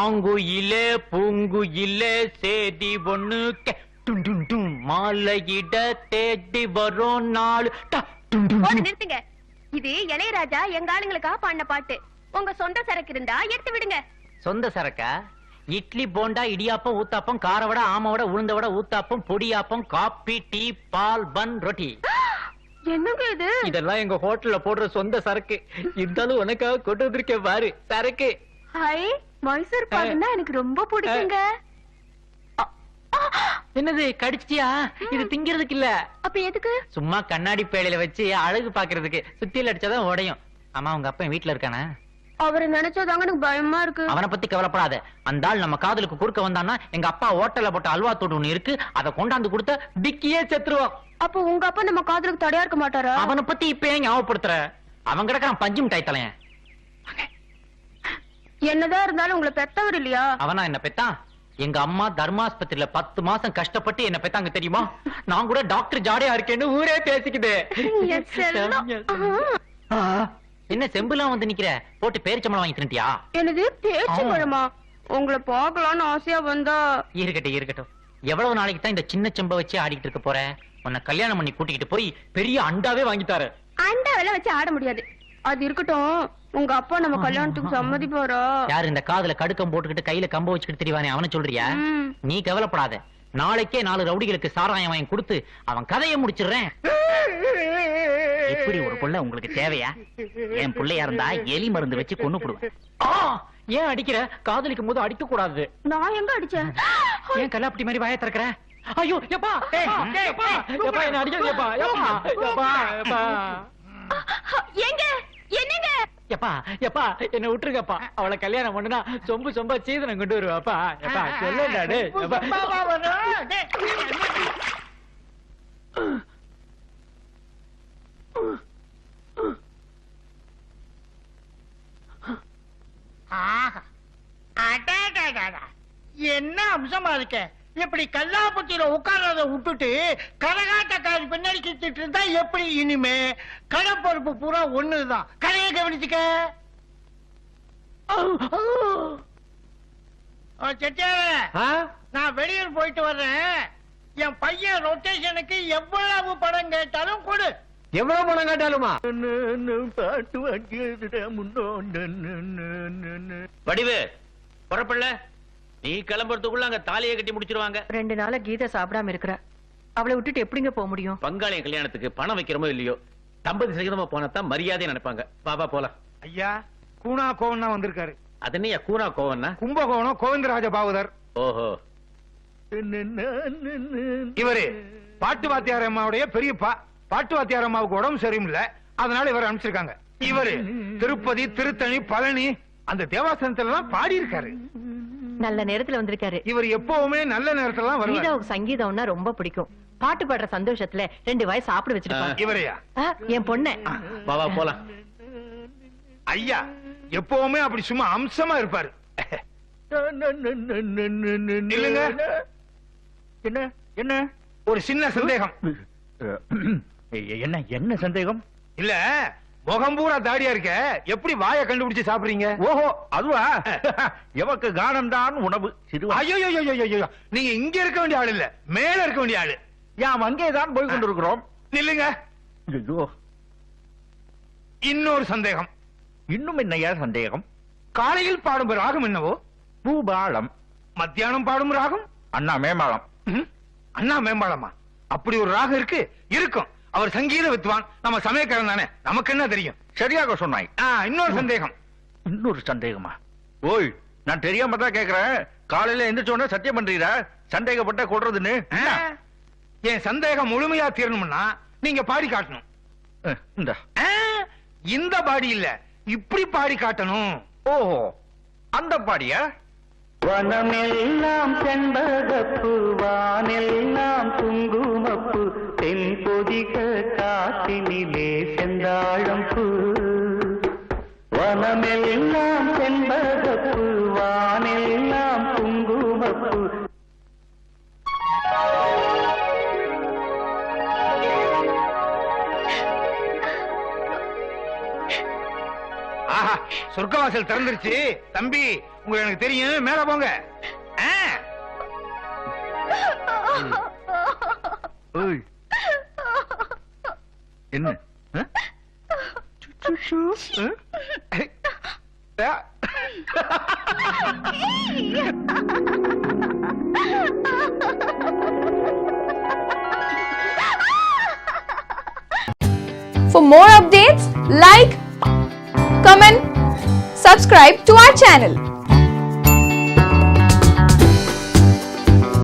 மாங்குயிலே பூங்குயிலே சேதி ஒண்ணு மாலையிட தேடி வரும் நாள். நிறுத்துங்க. இது இளையராஜா எங்க ஆளுங்களுக்காக பாடின பாட்டு. உங்க சொந்த சரக்கு இருந்தா எடுத்து விடுங்க. சொந்த சரக்கா? இட்லி போண்டா இடியாப்பம் ஊத்தாப்பம் காரவடை ஆமவடை உளுந்தவடை ஊத்தாப்பம் பொடியாப்பம் காபி டீ பால் பன் ரொட்டி. என்னங்க இது? இதெல்லாம் எங்க ஹோட்டல்ல போடுற சொந்த சரக்கு. இருந்தாலும் உனக்காக கொண்டு வந்திருக்கேன் பாரு சரக்கு. ஹாய், மைசூர் பாக்குன்னா எனக்கு ரொம்ப பிடிக்குங்க. என்னது கடிச்சிட்டியா? இது திங்கிறதுக்கு இல்ல. அப்ப எதுக்கு? சும்மா கண்ணாடி பேழையில வச்சு அழகு பாக்குறதுக்கு. சுத்தியில அடிச்சாதான் உடையும். ஆமா, உங்க அப்பா வீட்டுல இருக்கானே? அவரை நினைச்சாதாங்க எனக்கு பயமா இருக்கு. அவனை பத்தி கவலைப்படாத. அந்த ஆள் நம்ம காதலுக்கு குறுக்க வந்தான்னா எங்க அப்பா ஹோட்டல்ல போட்ட அல்வா தோடு ஒண்ணு இருக்கு, அதை கொண்டாந்து கொடுத்த டிக்கியே செத்துருவான். அப்ப உங்க அப்பா நம்ம காதலுக்கு தடையா இருக்க மாட்டாரா? அவனை பத்தி இப்ப ஏன் ஞாபகப்படுத்துற? அவன் கிடக்கான் பஞ்சு மிட்டாய் தலையன். என்னதான் இருந்தாலும் உங்களை பெத்தவர் இல்லையா? அவனா என்ன பெத்தான்? எங்க அம்மா தர்மாஸ்பத்திரியில 10 மாசம் கஷ்டப்பட்டு என்ன பெத்தாங்க தெரியுமா? நான் கூட டாக்டர் ஜாடையா இருக்கேன்னு ஊரே பேசிக்குது. என்ன செம்புலாம் வந்து நிக்கிற? போட்டு பேரிச்சம்பளம் வாங்கி தின்ட்டியா? என்னது பேரிச்சம்பழமா? உங்களை பார்க்கலாம்னு ஆசையா வந்தா. இருக்கட்டும் இருக்கட்டும். எவ்வளவு நாளைக்கு தான் இந்த சின்ன செம்ப வச்சு ஆடிட்டு இருக்க போற? உன்னை கல்யாணம் பண்ணி கூட்டிக்கிட்டு போய் பெரிய அண்டாவே வாங்கித்தாரு. அண்டாவெல்லாம் வச்சு ஆட முடியாது. அது இருக்கட்டும், உங்க அப்பா நம்ம கல்யாணத்துக்கு சம்மதிப்பாரா? யாரு இந்த காதுல கடுக்கம் போட்டுக்கிட்டு கையில கம்ப வச்சுக்கிட்டு தெரியவானே அவனை சொல்றியா? நீ கவலைப்படாத. நாளைக்கே 4 ரவுடிகளுக்கு சாராயம் வாங்கி கொடுத்து அவன் கதையை முடிச்சிடுறேன். எப்படி ஒரு புள்ள உங்களுக்கு தேவையா? என் பிள்ளையா இருந்தா எலி மருந்து வச்சு கொன்னு போடுவேன். ஏன் அடிக்கிற? காதலிக்கும் போது அடிக்க கூடாது. நான் எங்க அடிச்சேன்? ஏன் கல்லாப்பட்டி மாதிரி வாயை திறக்கிற? ஐயோ எப்பா எப்பா என்ன அடிக்காதீங்க எப்பா. எப்பா எப்பா எப்பா எங்க என்னங்க? எப்பா எப்பா என்ன விட்டுருங்கப்பா. அவளை கல்யாணம் பண்ணுனா சொம்பு சொம்பா சீதனம் கொண்டு வருவாப்பா. எப்பா சொல்லுடாடு. என்ன அம்சமா இருக்க? இப்படி கல்லாப்பட்டியில உட்கார்றத விட்டுட்டு கரகாட்டக்காரி பின்னாடி சுத்திட்டு இருந்தா எப்படி? இனிமே கடை பொறுப்பு பூரா ஒண்ணுதான். கடையை கவனிச்சுக்க. செட்டியார, நான் வெளியூர் போயிட்டு வர்றேன். என் பையன் ரொட்டேஷனுக்கு எவ்வளவு படம் கேட்டாலும் கொடு. எவ்வளவு பணம் கேட்டாலுமா? பாட்டு வாங்கியதுட முன்னோண்டு. வடிவு புறப்படல. நீ கிளம்புறதுக்குள்ள அங்க தாலியை கட்டி முடிச்சிருவாங்க. 2 நாளா கீதா சாப்பிடாம இருக்கிற. அவளை விட்டுட்டு எப்படிங்க போக முடியும்? பங்காளிய கல்யாணத்துக்கு பணம் வைக்கிறமோ இல்லையோ, தம்பதி சகிதமா போனதான் மரியாதை நினைப்பாங்க. பாபா போலாம். ஐயா, கூனா கோவன் வந்திருக்காரு. அது என்ன கூனா கோவன்னா? கும்பகோணம் கோவிந்தராஜ பாவதர். ஓஹோ. இவரு பாட்டு வாத்தியார் அம்மாவுடைய பெரியப்பா. பாட்டு வாத்தியார் அம்மாவுக்கு உடம்பு சரியில்லை, அதனால இவர் அனுப்பிச்சிருக்காங்க. இவரு திருப்பதி திருத்தணி பழனி அந்த தேவாசனத்துல எல்லாம் பாடி இருக்காரு. நல்ல நேரத்துல வந்திருக்காரு. இவர் எப்பவுமே நல்ல நேரத்துல வருவார். கீதாவுக்கு சங்கீதம்னா ரொம்ப பிடிக்கும். பாட்டு பாடுற சந்தோஷத்துல 2 வாய் சாப்பிட வச்சிருப்பாங்க. இவரையா? என் பொண்ணு. பாபா போலாம். ஐயா எப்பவுமே அப்படி சும்மா அம்சமா இருப்பாரு. இல்லங்க, என்ன என்ன ஒரு சின்ன சந்தேகம். என்ன என்ன சந்தேகம்? இல்ல, முகம்பூரா தாடியா இருக்க, எப்படி வாயை கண்டுபிடிச்சு சாப்பிடுறீங்க? ஓஹோ, அதுவா? எவக்கு கானம் தான் உணவு. ஐயோ, நீங்க இங்க இருக்க வேண்டிய ஆள் இல்ல, மேல இருக்க வேண்டிய ஆளு. யாம் அங்கேதான் போய் கொண்டிருக்கிறோம். நில்லுங்க. இன்னொரு சந்தேகம். இன்னும் என்னையா சந்தேகம்? காலையில் பாடும் ராகம் என்னவோ? பூபாலம். மத்தியானம் பாடும் ராகம்? அண்ணா மேம்பாலம். அண்ணா மேம்பாலமா? அப்படி ஒரு ராகம் இருக்கு? இருக்கும். அவர் சங்கீத வித்வான், நம்ம சமயக்காரன் தானே, நமக்கு என்ன தெரியும்? சரியாக சொன்னாய். இன்னொரு சந்தேகம். இன்னொரு சந்தேகமா? ஓய், நான் தெரியாம தான் கேக்குறேன். காலையில எந்திரிச்சோட சத்தியம் பண்றீரா சந்தேகப்பட்ட கொள்றதுன்னு? என் சந்தேகம் முழுமையா தீரணும்னா நீங்க பாடி காட்டணும். இந்த பாடி இல்ல, இப்படி பாடி காட்டணும். ஓஹோ, அந்த பாடியா? வனமெல்லாம் செண்பகப்பு, வானெல்லாம் குங்குமப்பு, தென் பொதிக காட்டினிலே செந்தாழம்பு. வனமெல்லாம் செண்பகப்பு, வானெல்லாம் குங்குமப்பு. ஆஹா, சொர்க்கவாசல் திறந்துருச்சு. தம்பி, உங்களை எனக்கு தெரியும், மேல போங்க. ஓய். என்ன For more updates, like, comment, subscribe to our channel.